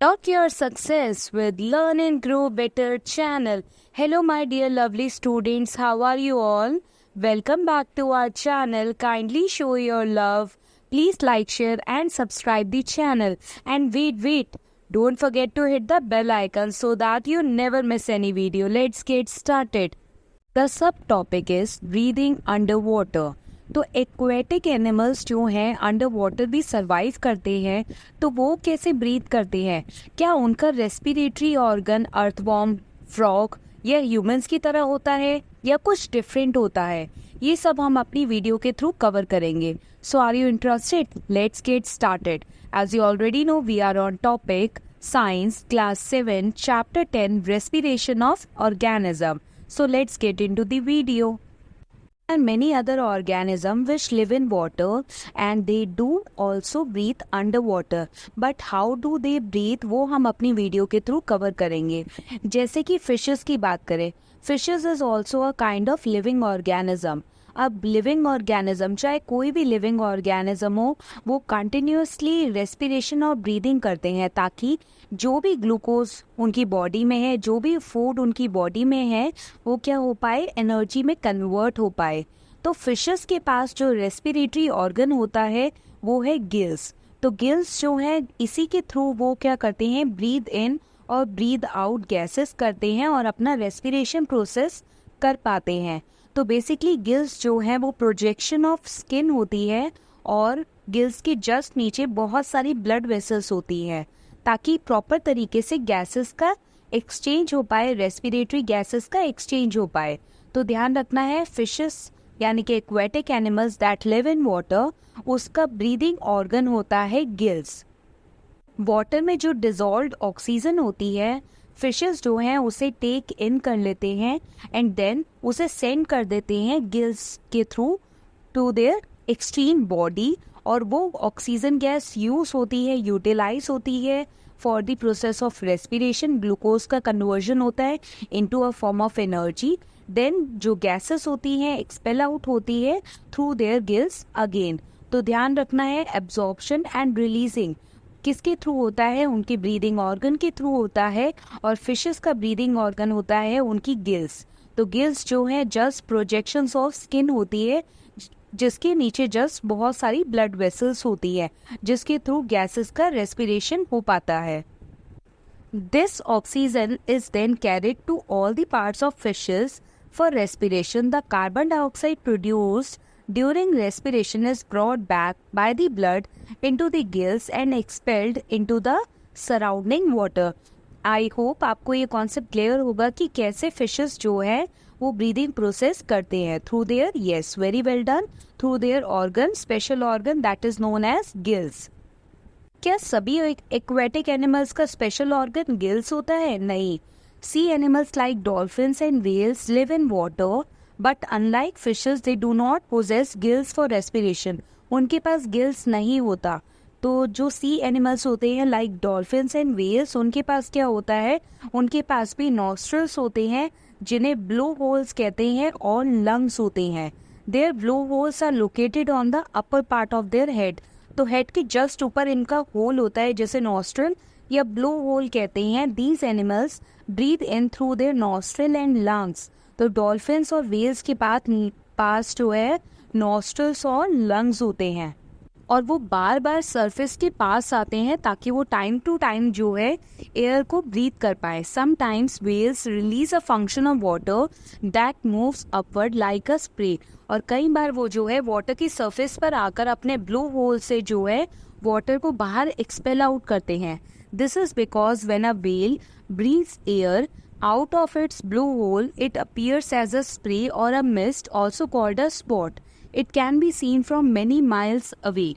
Talk your success with Learn and Grow Better channel. Hello my dear lovely students, how are you all? Welcome back to our channel. Kindly show your love. Please like, share and subscribe the channel. And wait. Don't forget to hit the bell icon so that you never miss any video. Let's get started. The subtopic is breathing underwater. तो aquatic animals जो हैं under water भी survive करते हैं, तो वो कैसे breathe करते हैं? क्या उनका रेस्पिरेटरी ऑर्गन अर्थवॉर्म, फ्रॉग या ह्यूमंस की तरह होता है या कुछ डिफरेंट होता है? ये सब हम अपनी वीडियो के थ्रू कवर करेंगे. So are you interested? Let's get started. As you already know, we are on topic science class 7 chapter 10 respiration of organism. So let's get into the video. And many other organisms which live in water and they do also breathe underwater. But how do they breathe वो हम अपनी video के through cover करेंगे. जैसे कि fishes की बात करें, fishes is also a kind of living organism. अब लिविंग ऑर्गेनिज्म, चाहे कोई भी लिविंग ऑर्गेनिज्म हो, वो कंटिन्यूसली रेस्पिरेशन और ब्रीदिंग करते हैं ताकि जो भी ग्लूकोज उनकी बॉडी में है, जो भी फूड उनकी बॉडी में है, वो क्या हो पाए, एनर्जी में कन्वर्ट हो पाए. तो फिशेस के पास जो रेस्पिरेटरी ऑर्गन होता है वो है गिल्स. तो गिल्स जो है इसी के थ्रू वो क्या करते हैं, ब्रीद इन और ब्रीद आउट गैसेस करते हैं और अपना रेस्पिरेशन प्रोसेस कर पाते हैं. तो बेसिकली गिल्स जो है वो प्रोजेक्शन ऑफ स्किन होती है और गिल्स के जस्ट नीचे बहुत सारी ब्लड वेसल्स होती हैं ताकि प्रॉपर तरीके से गैसेस का एक्सचेंज हो पाए, रेस्पिरेटरी गैसेस का एक्सचेंज हो पाए. तो ध्यान रखना है, फिशेस यानी कि aquatic animals that live in water, उसका ब्रीदिंग ऑर्गन होता है गिल्स. वाटर में जो डिजॉल्व्ड ऑक्सीजन होती है, फिशेस जो हैं उसे टेक इन कर लेते हैं एंड देन उसे सेंड कर देते हैं गिल्स के through to their extreme body. और वो ऑक्सीजन गैस यूज होती है, यूटिलाइज होती है for the process of respiration. Glucose का कन्वर्जन होता है into a form of energy. Then जो गैसेस होती हैं एक्सपेल आउट होती है थ्रू देयर गिल्स अगेन. तो ध्यान रखना है, एब्जॉर्प्शन एंड रिलीजिंग किसके थ्रू होता है, उनके ब्रीदिंग ऑर्गन के थ्रू होता है. और फिशेस का ब्रीदिंग ऑर्गन होता है उनकी गिल्स. तो गिल्स जो है जस्ट प्रोजेक्शंस ऑफ स्किन होती है जिसके नीचे जस्ट बहुत सारी ब्लड वेसल्स होती है जिसके थ्रू गैसेस का रेस्पिरेशन हो पाता है. This oxygen is then carried to all the parts of fishes for respiration. The carbon dioxide produced during respiration is brought back by the blood into the gills and expelled into the surrounding water. I hope आपको ये concept clear होगा कि कैसे fishes जो है वो breathing process करते हैं through there, yes very well done, through there organ, special organ that is known as gills. क्या सभी एक्वेटिक एनिमल्स का स्पेशल ऑर्गन गिल्स होता है? नहीं. Sea animals like dolphins and whales live in water but unlike fishes they do not possess gills for respiration. उनके पास gills नहीं होता. तो जो सी एनिमल्स होते हैं लाइक डॉल्फिन्स एंड व्हेल्स, उनके पास क्या होता है, उनके पास भी नॉस्ट्रल्स होते हैं जिन्हें ब्लो होल्स कहते हैं और लंग्स होते हैं. Their blow holes are located on the upper part of their head. तो हेड के जस्ट ऊपर इनका होल होता है जैसे नॉस्ट्रल या ब्लो होल कहते हैं. These animals breathe in through their nostril and lungs. तो डॉल्फिन्स और व्हेल्स के पास जो है नॉस्ट्रल्स और लंग्स होते हैं और वो बार बार सरफेस के पास आते हैं ताकि वो टाइम टू टाइम जो है एयर को ब्रीथ कर पाए. Sometimes whales release a function of water that moves upward like a spray. और कई बार वो जो है वाटर की सरफेस पर आकर अपने ब्लो होल से जो है वाटर को बाहर एक्सपेल आउट करते हैं. This is because when a whale breathes air out of its blue hole, it appears as a spray or a mist, also called a spot. It can be seen from many miles away.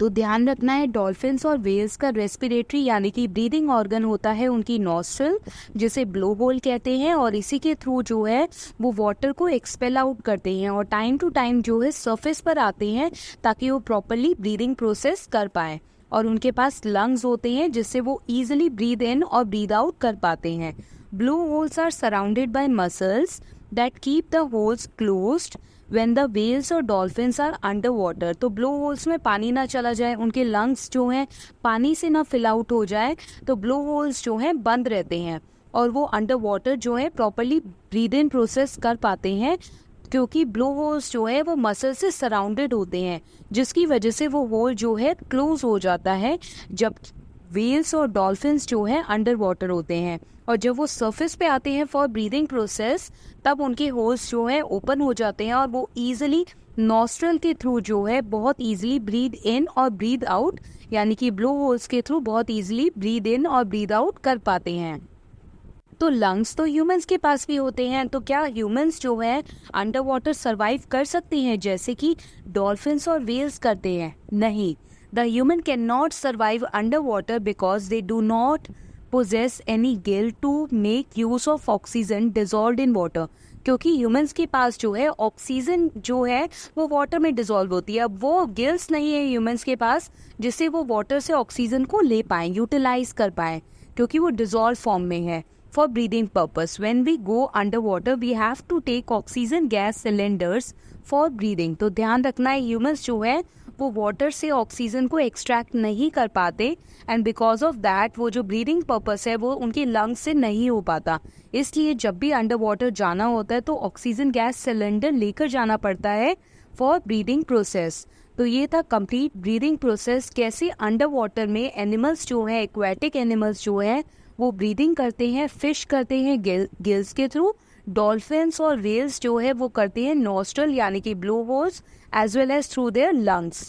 तो ध्यान रखना है, dolphins और whales का respiratory यानी कि breathing organ होता है उनकी नॉस्ट्रल, जिसे ब्लो होल कहते हैं, और इसी के थ्रू जो है वो वाटर को एक्सपेल आउट करते हैं और टाइम टू टाइम जो है सरफेस पर आते हैं ताकि वो प्रॉपरली ब्रीदिंग प्रोसेस कर पाए. और उनके पास लंग्स होते हैं जिससे वो इजिली ब्रीद इन और ब्रीद आउट कर पाते हैं. Blue holes are surrounded by muscles that keep the holes closed. When the whales और डॉल्फिन्स आर अंडर वाटर, तो ब्लो होल्स में पानी ना चला जाए, उनके लंग्स जो हैं पानी से ना फिल आउट हो जाए, तो ब्लो होल्स जो हैं बंद रहते हैं और वो अंडर वाटर जो है प्रॉपरली ब्रीद इन प्रोसेस कर पाते हैं, क्योंकि ब्लो होल्स जो है वो मसल से सराउंडेड होते हैं, जिसकी वजह से वो होल जो है क्लोज हो जाता है जब व्हेल्स और डॉल्फिन्स जो है अंडर वाटर होते हैं। और जब वो सरफेस पे आते हैं फॉर ब्रीदिंग प्रोसेस, तब उनके होल्स जो है ओपन हो जाते हैं और वो ईजिली नॉस्ट्रल के थ्रू जो है बहुत ईजिली ब्रीद इन और ब्रीद आउट, यानी कि ब्लो होल्स के थ्रू बहुत ईजिली ब्रीद इन और ब्रीद आउट कर पाते हैं। तो लंग्स तो ह्यूमंस के पास भी होते हैं, तो क्या ह्यूमंस जो है अंडर वाटर सर्वाइव कर सकते हैं जैसे कि डॉल्फिन्स और व्हेल्स करते हैं? नहीं, the human can not survive under water because they do not possess any gill to make use of oxygen dissolved in water, क्योंकि ह्यूमंस के पास जो है ऑक्सीजन जो है वो वाटर में डिजोल्व होती है। अब वो गिल्स नहीं है ह्यूमंस के पास जिससे वो वाटर से ऑक्सीजन को ले पाए, यूटिलाइज कर पाए, क्योंकि वो डिजोल्व फॉर्म में है। For breathing purpose when we go under water we have to take oxygen gas cylinders for breathing. तो ध्यान रखना है ह्यूमंस जो है वो वाटर से ऑक्सीजन को एक्सट्रैक्ट नहीं कर पाते, एंड बिकॉज ऑफ दैट वो जो ब्रीदिंग पर्पस है वो उनके लंग्स से नहीं हो पाता। इसलिए जब भी अंडर वाटर जाना होता है तो ऑक्सीजन गैस सिलेंडर लेकर जाना पड़ता है फॉर ब्रीदिंग प्रोसेस। तो ये था कंप्लीट ब्रीदिंग प्रोसेस, कैसे अंडर वाटर में एनिमल्स जो है, एक्वेटिक एनिमल्स जो है वो ब्रीदिंग करते हैं, फिश करते हैं गिल्स के थ्रू, डॉल्फिन्स और व्हेल्स जो है वो करते हैं नॉस्ट्रल यानी कि blow holes as well as through their lungs.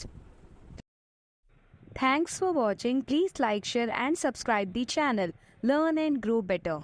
Thanks for watching. Please like, share and subscribe the channel. Learn and grow better.